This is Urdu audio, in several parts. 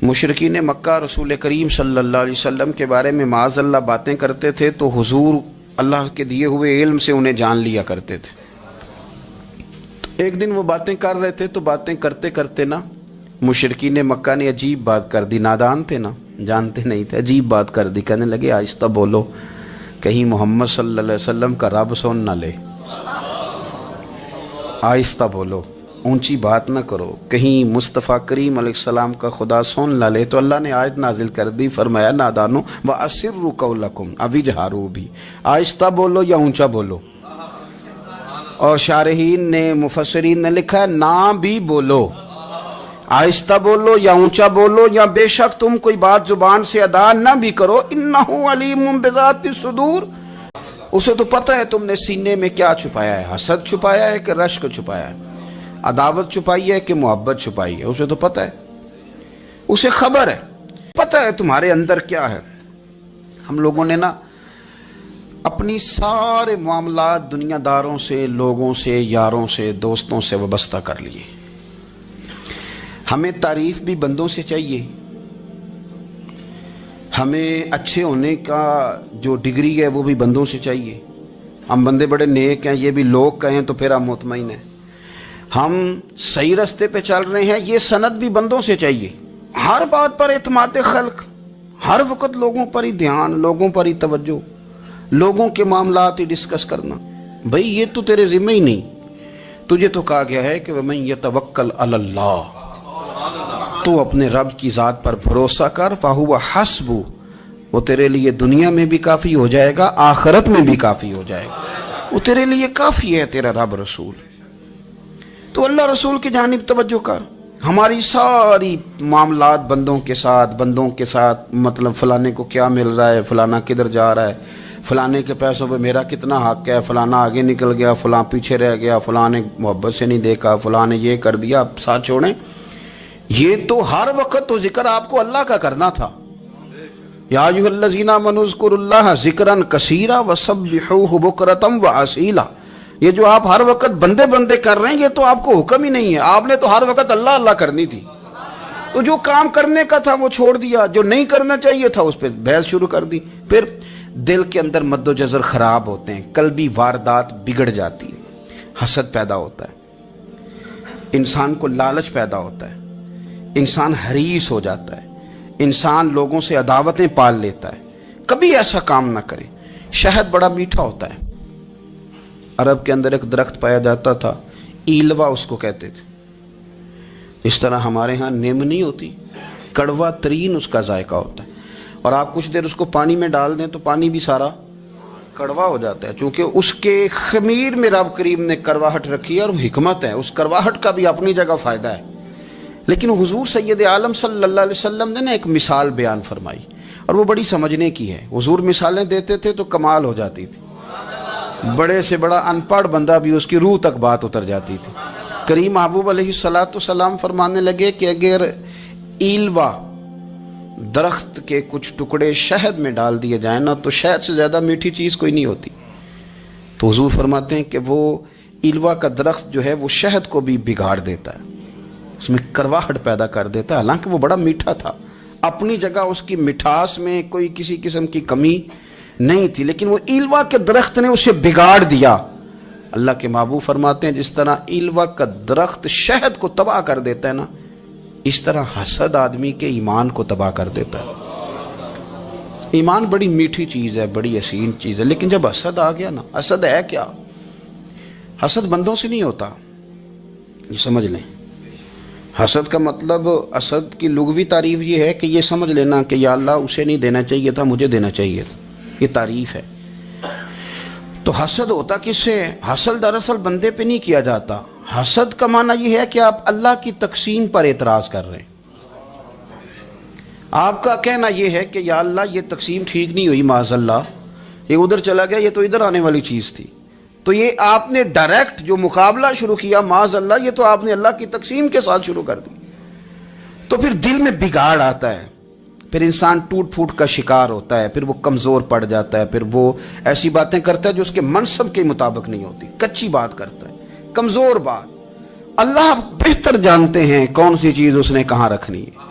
مشرکین مکہ رسول کریم صلی اللہ علیہ وسلم کے بارے میں معاذ اللہ باتیں کرتے تھے تو حضور اللہ کے دیے ہوئے علم سے انہیں جان لیا کرتے تھے۔ ایک دن وہ باتیں کر رہے تھے تو باتیں کرتے کرتے نا مشرکین مکہ نے عجیب بات کر دی، نادان تھے نا، جانتے نہیں تھے، عجیب بات کر دی، کہنے لگے آہستہ بولو کہیں محمد صلی اللہ علیہ وسلم کا رب سن نہ لے، آہستہ بولو، اونچی بات نہ کرو، کہیں مصطفیٰ کریم علیہ السلام کا خدا سن نہ لے۔ تو اللہ نے آیت نازل کر دی، فرمایا نادانو وَأَسِرُّ قَوْلَكُمْ، ابھی جہارو بھی، آہستہ بولو یا اونچا بولو۔ اور شارحین نے مفسرین نے لکھا ہے نہ بھی بولو، آہستہ بولو یا اونچا بولو، یا بے شک تم کوئی بات زبان سے ادا نہ بھی کرو، انہو علیم بذات الصدور، اسے تو پتہ ہے تم نے سینے میں کیا چھپایا ہے، حسد چھپایا ہے کہ رشک چھپایا ہے، عداوت چھپائی ہے کہ محبت چھپائی ہے، اسے تو پتہ ہے، اسے خبر ہے، پتہ ہے تمہارے اندر کیا ہے۔ ہم لوگوں نے نا اپنی سارے معاملات دنیا داروں سے، لوگوں سے، یاروں سے، دوستوں سے وابستہ کر لیے۔ ہمیں تعریف بھی بندوں سے چاہیے، ہمیں اچھے ہونے کا جو ڈگری ہے وہ بھی بندوں سے چاہیے۔ ہم بندے بڑے نیک ہیں، یہ بھی لوگ کہیں تو پھر ہم مطمئن ہیں۔ ہم صحیح راستے پہ چل رہے ہیں، یہ سند بھی بندوں سے چاہیے۔ ہر بات پر اعتماد خلق، ہر وقت لوگوں پر ہی دھیان، لوگوں پر ہی توجہ، لوگوں کے معاملات ہی ڈسکس کرنا، بھئی یہ تو تیرے ذمہ ہی نہیں۔ تجھے تو کہا گیا ہے کہ وَمَن يَتَوَكَّلْ عَلَى اللَّهِ، تو اپنے رب کی ذات پر بھروسہ کر، فَهُوَ حَسْبُهُ، وہ تیرے لیے دنیا میں بھی کافی ہو جائے گا، آخرت میں بھی کافی ہو جائے گا، وہ تیرے لیے کافی ہے تیرا رب رسول۔ تو اللہ رسول کی جانب توجہ کر۔ ہماری ساری معاملات بندوں کے ساتھ مطلب فلانے کو کیا مل رہا ہے، فلانا کدھر جا رہا ہے، فلانے کے پیسوں پہ میرا کتنا حق ہے، فلانا آگے نکل گیا، فلاں پیچھے رہ گیا، فلاں نے محبت سے نہیں دیکھا، فلاں نے یہ کر دیا، ساتھ چھوڑیں۔ یہ تو ہر وقت تو ذکر آپ کو اللہ کا کرنا تھا۔ یا ایھا الذین آمنوا اذکروا اللہ ذکرا کثیرا وسبحوہ بکرۃ واسیلا، یہ جو آپ ہر وقت بندے کر رہے ہیں یہ تو آپ کو حکم ہی نہیں ہے، آپ نے تو ہر وقت اللہ اللہ کرنی تھی۔ تو جو کام کرنے کا تھا وہ چھوڑ دیا، جو نہیں کرنا چاہیے تھا اس پہ بحث شروع کر دی۔ پھر دل کے اندر مد و جزر خراب ہوتے ہیں، قلبی واردات بگڑ جاتی ہے، حسد پیدا ہوتا ہے، انسان کو لالچ پیدا ہوتا ہے، انسان حریص ہو جاتا ہے، انسان لوگوں سے عداوتیں پال لیتا ہے۔ کبھی ایسا کام نہ کرے۔ شہد بڑا میٹھا ہوتا ہے، عرب کے اندر ایک درخت پایا جاتا تھا، ایلوا اس کو کہتے تھے۔ اس طرح ہمارے ہاں نیم نہیں ہوتی، کڑوا ترین اس کا ذائقہ ہوتا ہے، اور آپ کچھ دیر اس کو پانی میں ڈال دیں تو پانی بھی سارا کڑوا ہو جاتا ہے، چونکہ اس کے خمیر میں رب کریم نے کرواہٹ رکھی ہے، اور حکمت ہے، اس کرواہٹ کا بھی اپنی جگہ فائدہ ہے۔ لیکن حضور سید عالم صلی اللہ علیہ وسلم نے نا ایک مثال بیان فرمائی، اور وہ بڑی سمجھنے کی ہے۔ حضور مثالیں دیتے تھے تو کمال ہو جاتی تھی، بڑے سے بڑا ان پڑھ بندہ بھی اس کی روح تک بات اتر جاتی تھی۔ کریم محبوب علیہ السلام فرمانے لگے کہ اگر ایلوا درخت کے کچھ ٹکڑے شہد میں ڈال دیے جائیں نا تو شہد سے زیادہ میٹھی چیز کوئی نہیں ہوتی۔ تو حضور فرماتے ہیں کہ وہ ایلوا کا درخت جو ہے وہ شہد کو بھی بگاڑ دیتا ہے، اس میں کرواہٹ پیدا کر دیتا ہے، حالانکہ وہ بڑا میٹھا تھا، اپنی جگہ اس کی مٹھاس میں کوئی کسی قسم کی کمی نہیں تھی، لیکن وہ ایلوا کے درخت نے اسے بگاڑ دیا۔ اللہ کے محبوب فرماتے ہیں جس طرح ایلوا کا درخت شہد کو تباہ کر دیتا ہے نا، اس طرح حسد آدمی کے ایمان کو تباہ کر دیتا ہے۔ ایمان بڑی میٹھی چیز ہے، بڑی حسین چیز ہے، لیکن جب حسد آ گیا نا، حسد ہے کیا؟ حسد بندوں سے نہیں ہوتا، یہ سمجھ لیں۔ حسد کا مطلب، حسد کی لغوی تعریف یہ ہے کہ یہ سمجھ لینا کہ یا اللہ اسے نہیں دینا چاہیے تھا، مجھے دینا چاہیے تھا، یہ تعریف ہے۔ تو حسد ہوتا کس سے؟ حسد دراصل بندے پہ نہیں کیا جاتا، حسد کا معنی یہ ہے کہ آپ اللہ کی تقسیم پر اعتراض کر رہے ہیں۔ آپ کا کہنا یہ ہے کہ یا اللہ یہ تقسیم ٹھیک نہیں ہوئی، معاذ اللہ یہ ادھر چلا گیا، یہ تو ادھر آنے والی چیز تھی۔ تو یہ آپ نے ڈائریکٹ جو مقابلہ شروع کیا، معاذ اللہ یہ تو آپ نے اللہ کی تقسیم کے ساتھ شروع کر دی۔ تو پھر دل میں بگاڑ آتا ہے، پھر انسان ٹوٹ پھوٹ کا شکار ہوتا ہے، پھر وہ کمزور پڑ جاتا ہے، پھر وہ ایسی باتیں کرتا ہے جو اس کے منصب کے مطابق نہیں ہوتی، کچی بات کرتا ہے، کمزور بات۔ اللہ بہتر جانتے ہیں کون سی چیز اس نے کہاں رکھنی ہے۔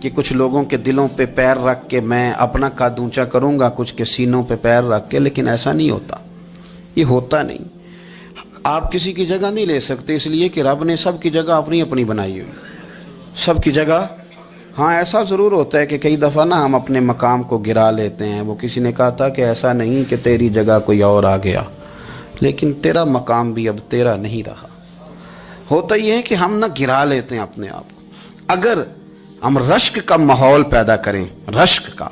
کہ کچھ لوگوں کے دلوں پہ پیر رکھ کے میں اپنا قد اونچا کروں گا، کچھ کے سینوں پہ پیر رکھ کے، لیکن ایسا نہیں ہوتا، یہ ہوتا نہیں۔ آپ کسی کی جگہ نہیں لے سکتے، اس لیے کہ رب نے سب کی جگہ اپنی اپنی بنائی ہوئی، سب کی جگہ۔ ہاں ایسا ضرور ہوتا ہے کہ کئی دفعہ نا ہم اپنے مقام کو گرا لیتے ہیں۔ وہ کسی نے کہا تھا کہ ایسا نہیں کہ تیری جگہ کوئی اور آ گیا، لیکن تیرا مقام بھی اب تیرا نہیں رہا۔ ہوتا یہ ہے کہ ہم نہ گرا لیتے ہیں اپنے آپ کو۔ اگر ہم رشک کا ماحول پیدا کریں، رشک کا،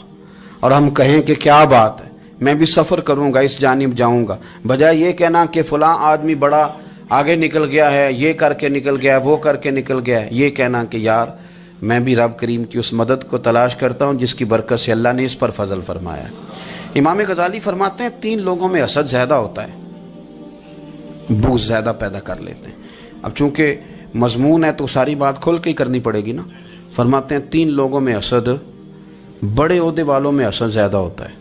اور ہم کہیں کہ کیا بات ہے، میں بھی سفر کروں گا، اس جانب جاؤں گا، بجائے یہ کہنا کہ فلاں آدمی بڑا آگے نکل گیا ہے، یہ کر کے نکل گیا ہے، وہ کر کے نکل گیا ہے، یہ کہنا کہ یار میں بھی رب کریم کی اس مدد کو تلاش کرتا ہوں جس کی برکت سے اللہ نے اس پر فضل فرمایا ہے۔ امام غزالی فرماتے ہیں 3 لوگوں میں حسد زیادہ ہوتا ہے، بغض زیادہ پیدا کر لیتے ہیں۔ اب چونکہ مضمون ہے تو ساری بات کھل کے ہی کرنی پڑے گی نا۔ فرماتے ہیں 3 لوگوں میں حسد، بڑے عہدے والوں میں حسد زیادہ ہوتا ہے۔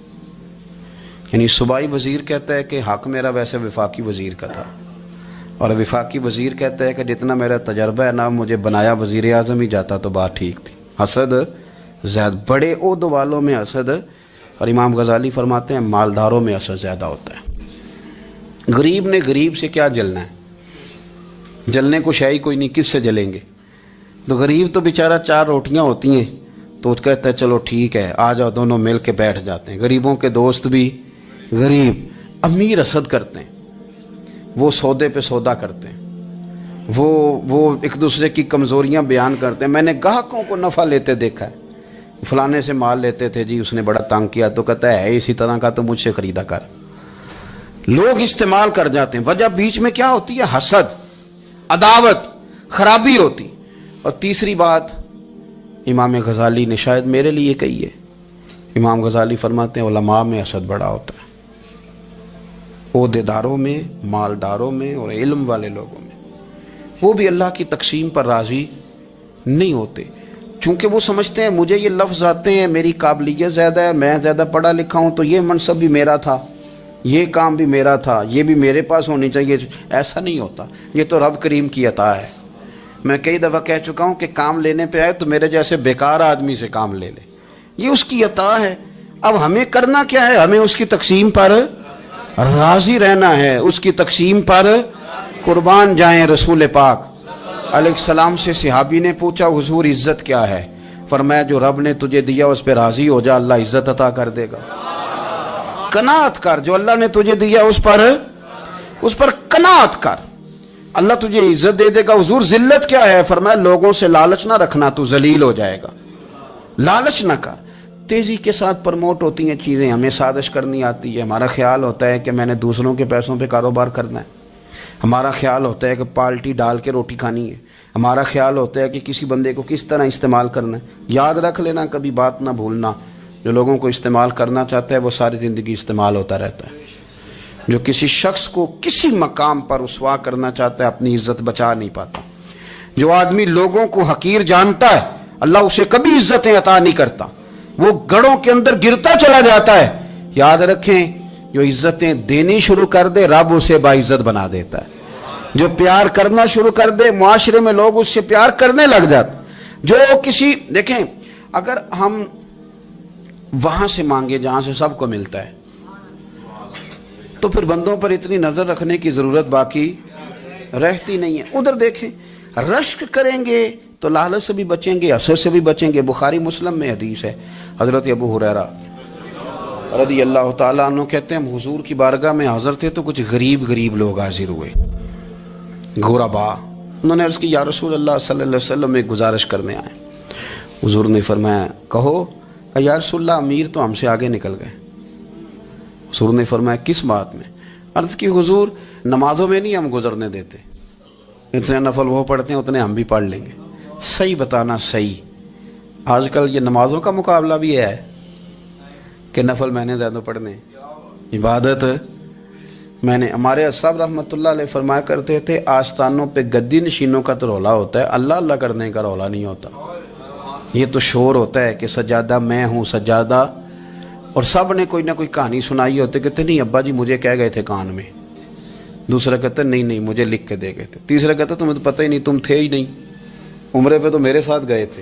یعنی صوبائی وزیر کہتا ہے کہ حق میرا ویسے وفاقی وزیر کا تھا، اور وفاقی وزیر کہتا ہے کہ جتنا میرا تجربہ ہے نا، مجھے بنایا وزیر اعظم ہی جاتا تو بات ٹھیک تھی۔ حسد زیادہ، بڑے عہدوں والوں میں حسد، اور امام غزالی فرماتے ہیں مالداروں میں حسد زیادہ ہوتا ہے۔ غریب نے غریب سے کیا جلنا ہے؟ جلنے کو شے ہی کوئی نہیں، کس سے جلیں گے؟ تو غریب تو بیچارہ 4 روٹیاں ہوتی ہیں تو وہ کہتا ہے چلو ٹھیک ہے آ جاؤ، دونوں مل کے بیٹھ جاتے ہیں۔ غریبوں کے دوست بھی غریب۔ امیر حسد کرتے ہیں، وہ سودے پہ سودا کرتے ہیں، وہ ایک دوسرے کی کمزوریاں بیان کرتے ہیں۔ میں نے گاہکوں کو نفع لیتے دیکھا ہے، فلانے سے مال لیتے تھے جی، اس نے بڑا تنگ کیا، تو کہتا ہے اسی طرح کا تو مجھ سے خریدا کر۔ لوگ استعمال کر جاتے ہیں، وجہ بیچ میں کیا ہوتی ہے؟ حسد، عداوت، خرابی ہوتی۔ اور تیسری بات امام غزالی نے شاید میرے لیے کہی ہے، امام غزالی فرماتے ہیں علماء میں حسد بڑا ہوتا ہے، عہدے داروں میں، مالداروں میں، اور علم والے لوگوں میں۔ وہ بھی اللہ کی تقسیم پر راضی نہیں ہوتے، چونکہ وہ سمجھتے ہیں مجھے یہ لفظ آتے ہیں، میری قابلیت زیادہ ہے، میں زیادہ پڑھا لکھا ہوں، تو یہ منصب بھی میرا تھا، یہ کام بھی میرا تھا، یہ بھی میرے پاس ہونی چاہیے۔ ایسا نہیں ہوتا، یہ تو رب کریم کی عطا ہے۔ میں کئی دفعہ کہہ چکا ہوں کہ کام لینے پہ آئے تو میرے جیسے بیکار آدمی سے کام لے لے، یہ اس کی عطا ہے۔ اب ہمیں کرنا کیا ہے؟ ہمیں اس کی تقسیم پر راضی رہنا ہے، اس کی تقسیم پر قربان جائیں۔ رسول پاک علیہ السلام سے صحابی نے پوچھا حضور عزت کیا ہے؟ فرمایا جو رب نے تجھے دیا اس پہ راضی ہو جا، اللہ عزت عطا کر دے گا۔ قناعت کر، جو اللہ نے تجھے دیا اس پر قناعت کر، اللہ تجھے عزت دے دے گا۔ حضور ذلت کیا ہے؟ فرمایا لوگوں سے لالچ نہ رکھنا، تو ذلیل ہو جائے گا، لالچ نہ کر۔ تیزی کے ساتھ پرموٹ ہوتی ہیں چیزیں، ہمیں سازش کرنی آتی ہے، ہمارا خیال ہوتا ہے کہ میں نے دوسروں کے پیسوں پہ کاروبار کرنا ہے، ہمارا خیال ہوتا ہے کہ پالٹی ڈال کے روٹی کھانی ہے، ہمارا خیال ہوتا ہے کہ کسی بندے کو کس طرح استعمال کرنا ہے۔ یاد رکھ لینا، کبھی بات نہ بھولنا، جو لوگوں کو استعمال کرنا چاہتا ہے وہ ساری زندگی استعمال ہوتا رہتا ہے۔ جو کسی شخص کو کسی مقام پر رسوا کرنا چاہتا ہے اپنی عزت بچا نہیں پاتا۔ جو آدمی لوگوں کو حقیر جانتا ہے اللہ اسے کبھی عزتیں عطا نہیں کرتا، وہ گڑھوں کے اندر گرتا چلا جاتا ہے۔ یاد رکھیں جو عزتیں دینی شروع کر دے رب اسے باعزت بنا دیتا ہے، جو پیار کرنا شروع کر دے معاشرے میں لوگ اس سے پیار کرنے لگ جاتے۔ جو کسی دیکھیں اگر ہم وہاں سے مانگے جہاں سے سب کو ملتا ہے تو پھر بندوں پر اتنی نظر رکھنے کی ضرورت باقی رہتی نہیں ہے۔ ادھر دیکھیں رشک کریں گے تو لالچ سے بھی بچیں گے، حسد سے بھی بچیں گے۔ بخاری مسلم میں حدیث ہے، حضرت ابو ہریرہ رضی اللہ تعالیٰ عنہ کہتے ہیں ہم حضور کی بارگاہ میں حاضر تھے تو کچھ غریب لوگ حاضر ہوئے، غربا۔ انہوں نے عرض کی یا رسول اللہ صلی اللہ علیہ وسلم ایک گزارش کرنے آئے۔ حضور نے فرمایا کہو۔ کہ یا رسول اللہ امیر تو ہم سے آگے نکل گئے۔ حضور نے فرمایا کس بات میں؟ عرض کی حضور نمازوں میں نہیں ہم گزرنے دیتے، اتنے نفل وہ پڑھتے ہیں اتنے ہم بھی پڑھ لیں گے۔ صحیح بتانا صحیح، آج کل یہ نمازوں کا مقابلہ بھی ہے کہ نفل میں نے زیادہ پڑھنے، عبادت میں نے۔ ہمارے اصحاب رحمۃ اللہ علیہ فرمایا کرتے تھے آستانوں پہ گدی نشینوں کا تو رولا ہوتا ہے، اللہ اللہ کرنے کا رولا نہیں ہوتا۔ یہ تو شور ہوتا ہے کہ سجادہ میں ہوں سجادہ، اور سب نے کوئی نہ کوئی کہانی سنائی ہوتی، کہتے نہیں ابا جی مجھے کہہ گئے تھے کان میں، دوسرا کہتا نہیں مجھے لکھ کے دے گئے تھے، تیسرا کہتا تمہیں تو پتہ ہی نہیں، تم تھے ہی نہیں، عمرے پہ تو میرے ساتھ گئے تھے،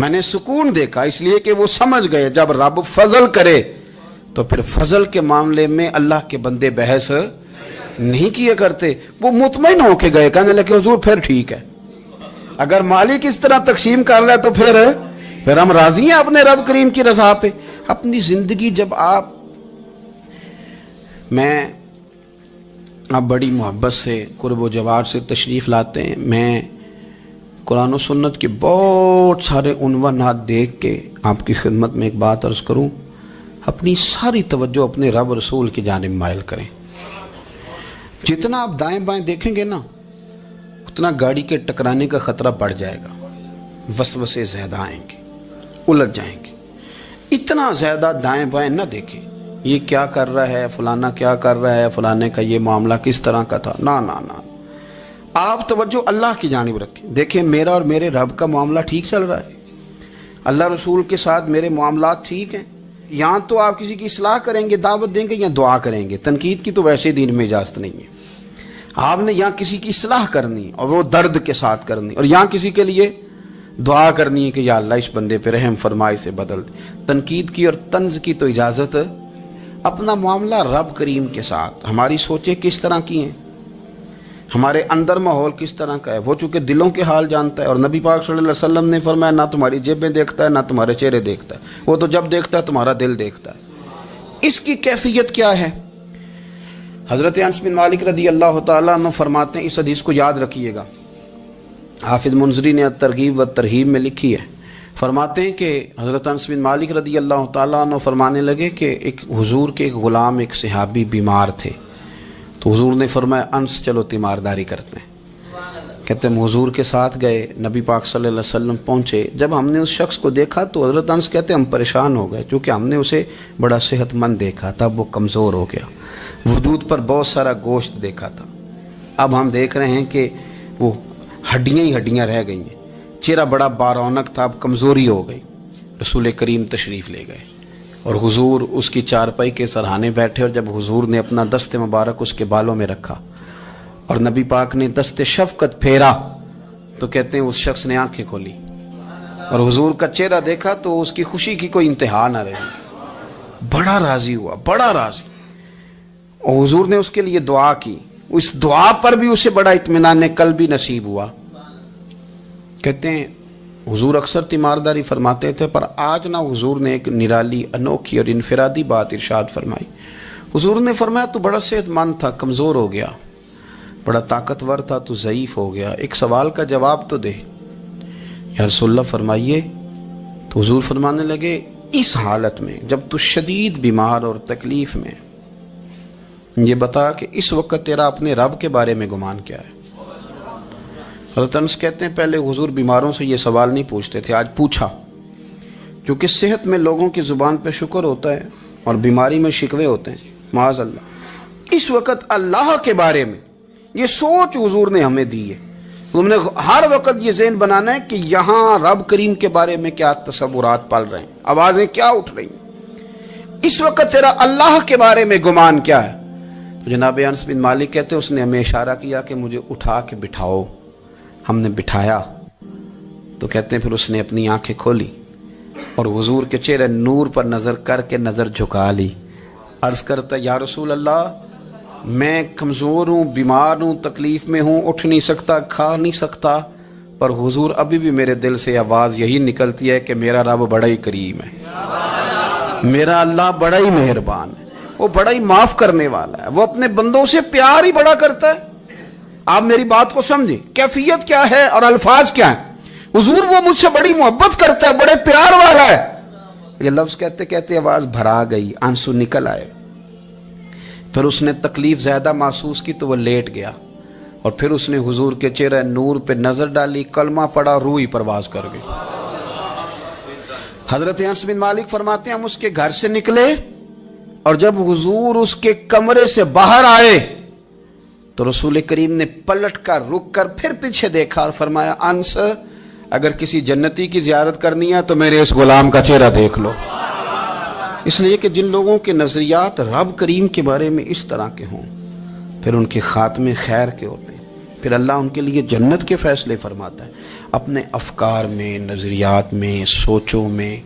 میں نے سکون دیکھا اس لیے کہ وہ سمجھ گئے جب رب فضل کرے تو پھر فضل کے معاملے میں اللہ کے بندے بحث نہیں کیا کرتے. وہ مطمئن ہو کے گئے, کہنے لگے حضور پھر ٹھیک ہے, اگر مالک اس طرح تقسیم کر رہا ہے تو پھر ہم راضی ہیں اپنے رب کریم کی رضا پہ. اپنی زندگی جب آپ بڑی محبت سے قرب و جوار سے تشریف لاتے ہیں, میں قرآن و سنت کے بہت سارے عنوانات دیکھ کے آپ کی خدمت میں ایک بات عرض کروں, اپنی ساری توجہ اپنے رب رسول کی جانب مائل کریں. جتنا آپ دائیں بائیں دیکھیں گے نا اتنا گاڑی کے ٹکرانے کا خطرہ بڑھ جائے گا, وسوسے زیادہ آئیں گے, الجھ جائیں گے. اتنا زیادہ دائیں بائیں نہ دیکھیں, یہ کیا کر رہا ہے, فلانا کیا کر رہا ہے, فلانے کا یہ معاملہ کس طرح کا تھا. نہ آپ توجہ اللہ کی جانب رکھیں. دیکھیں میرا اور میرے رب کا معاملہ ٹھیک چل رہا ہے, اللہ رسول کے ساتھ میرے معاملات ٹھیک ہیں. یہاں تو آپ کسی کی اصلاح کریں گے, دعوت دیں گے یا دعا کریں گے, تنقید کی تو ویسے دین میں اجازت نہیں ہے. آپ نے یہاں کسی کی اصلاح کرنی اور وہ درد کے ساتھ کرنی, اور یہاں کسی کے لیے دعا کرنی ہے کہ یا اللہ اس بندے پہ رحم فرمائے سے بدل دے. تنقید کی اور طنز کی تو اجازت. اپنا معاملہ رب کریم کے ساتھ, ہماری سوچیں کس طرح کی ہیں, ہمارے اندر ماحول کس طرح کا ہے, وہ چونکہ دلوں کے حال جانتا ہے. اور نبی پاک صلی اللہ علیہ وسلم نے فرمایا نہ تمہاری جیبیں دیکھتا ہے نہ تمہارے چہرے دیکھتا ہے, وہ تو جب دیکھتا ہے تمہارا دل دیکھتا ہے. اس کی کیفیت کیا ہے؟ حضرت انس بن مالک رضی اللہ تعالیٰ عنہ فرماتے ہیں, اس حدیث کو یاد رکھیے گا, حافظ منذری نے ترغیب و ترہیب میں لکھی ہے. فرماتے ہیں کہ حضرت انس بن مالک رضی اللہ تعالیٰ عنہ فرمانے لگے کہ ایک حضور کے ایک غلام ایک صحابی بیمار تھے, تو حضور نے فرمایا انس چلو تیمارداری کرتے ہیں. کہتے ہیں حضور کے ساتھ گئے, نبی پاک صلی اللہ علیہ وسلم پہنچے. جب ہم نے اس شخص کو دیکھا تو حضرت انس کہتے ہیں ہم پریشان ہو گئے, کیونکہ ہم نے اسے بڑا صحت مند دیکھا تھا, اب وہ کمزور ہو گیا, وجود پر بہت سارا گوشت دیکھا تھا, اب ہم دیکھ رہے ہیں کہ وہ ہڈیاں ہی ہڈیاں رہ گئی ہیں, چہرہ بڑا بارونق تھا, اب کمزوری ہو گئی. رسول کریم تشریف لے گئے اور حضور اس کی چارپائی کے سرہانے بیٹھے, اور جب حضور نے اپنا دست مبارک اس کے بالوں میں رکھا اور نبی پاک نے دست شفقت پھیرا تو کہتے ہیں اس شخص نے آنکھیں کھولی اور حضور کا چہرہ دیکھا تو اس کی خوشی کی کوئی انتہا نہ رہی, بڑا راضی ہوا, بڑا راضی. اور حضور نے اس کے لیے دعا کی, اس دعا پر بھی اسے بڑا اطمینان قلبی نصیب ہوا. کہتے ہیں حضور اکثر تیمارداری فرماتے تھے, پر آج نہ حضور نے ایک نرالی انوکھی اور انفرادی بات ارشاد فرمائی. حضور نے فرمایا تو بڑا صحت مند تھا, کمزور ہو گیا, بڑا طاقتور تھا تو ضعیف ہو گیا, ایک سوال کا جواب تو دے. یا رسول اللہ فرمائیے. تو حضور فرمانے لگے اس حالت میں جب تو شدید بیمار اور تکلیف میں, یہ بتا کہ اس وقت تیرا اپنے رب کے بارے میں گمان کیا ہے. حضرت انس کہتے ہیں پہلے حضور بیماروں سے یہ سوال نہیں پوچھتے تھے, آج پوچھا, کیونکہ صحت میں لوگوں کی زبان پہ شکر ہوتا ہے اور بیماری میں شکوے ہوتے ہیں, معاذ اللہ. اس وقت اللہ کے بارے میں یہ سوچ حضور نے ہمیں دی ہے. تم نے ہر وقت یہ ذہن بنانا ہے کہ یہاں رب کریم کے بارے میں کیا تصورات پل رہے ہیں, آوازیں کیا اٹھ رہی ہیں, اس وقت تیرا اللہ کے بارے میں گمان کیا ہے. تو جناب انس بن مالک کہتے ہیں اس نے ہمیں اشارہ کیا کہ مجھے اٹھا کے بٹھاؤ. ہم نے بٹھایا تو کہتے ہیں پھر اس نے اپنی آنکھیں کھولی اور حضور کے چہرے نور پر نظر کر کے نظر جھکا لی. عرض کرتا یا رسول اللہ میں کمزور ہوں, بیمار ہوں, تکلیف میں ہوں, اٹھ نہیں سکتا, کھا نہیں سکتا, پر حضور ابھی بھی میرے دل سے آواز یہی نکلتی ہے کہ میرا رب بڑا ہی کریم ہے, میرا اللہ بڑا ہی مہربان ہے, وہ بڑا ہی معاف کرنے والا ہے, وہ اپنے بندوں سے پیار ہی بڑا کرتا ہے. آپ میری بات کو سمجھیں, کیفیت کیا ہے اور الفاظ کیا ہیں. حضور وہ مجھ سے بڑی محبت کرتا ہے, بڑے پیار والا ہے. یہ لفظ کہتے کہتے آواز بھرا گئی, آنسو نکل آئے. پھر اس نے تکلیف زیادہ محسوس کی تو وہ لیٹ گیا اور پھر اس نے حضور کے چہرے نور پہ نظر ڈالی, کلمہ پڑھا, روح ہی پرواز کر گئی. حضرت انس بن مالک فرماتے ہیں ہم اس کے گھر سے نکلے اور جب حضور اس کے کمرے سے باہر آئے تو رسول کریم نے پلٹ کر رک کر پھر پیچھے دیکھا اور فرمایا انس اگر کسی جنتی کی زیارت کرنی ہے تو میرے اس غلام کا چہرہ دیکھ لو. اس لیے کہ جن لوگوں کے نظریات رب کریم کے بارے میں اس طرح کے ہوں پھر ان کے خاتمے خیر کے ہوتے ہیں. پھر اللہ ان کے لیے جنت کے فیصلے فرماتا ہے۔ اپنے افکار میں، نظریات میں، سوچوں میں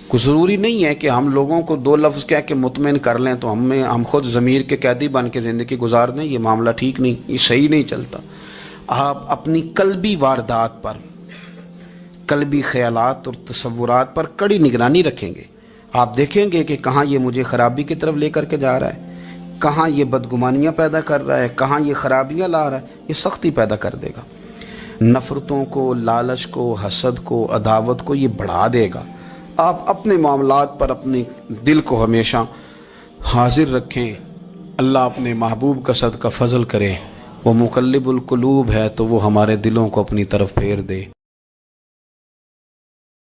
کوئی ضروری نہیں ہے کہ ہم لوگوں کو دو لفظ کہہ کے مطمئن کر لیں تو ہم خود ضمیر کے قیدی بن کے زندگی گزار دیں۔ یہ معاملہ ٹھیک نہیں، یہ صحیح نہیں چلتا۔ آپ اپنی قلبی واردات پر، قلبی خیالات اور تصورات پر کڑی نگرانی رکھیں گے۔ آپ دیکھیں گے کہ کہاں یہ مجھے خرابی کی طرف لے کر کے جا رہا ہے، کہاں یہ بدگمانیاں پیدا کر رہا ہے، کہاں یہ خرابیاں لا رہا ہے۔ یہ سختی پیدا کر دے گا، نفرتوں کو، لالچ کو، حسد کو، عداوت کو یہ بڑھا دے گا۔ آپ اپنے معاملات پر اپنے دل کو ہمیشہ حاضر رکھیں۔ اللہ اپنے محبوب کا صدقہ فضل کرے، وہ مقلب القلوب ہے تو وہ ہمارے دلوں کو اپنی طرف پھیر دے۔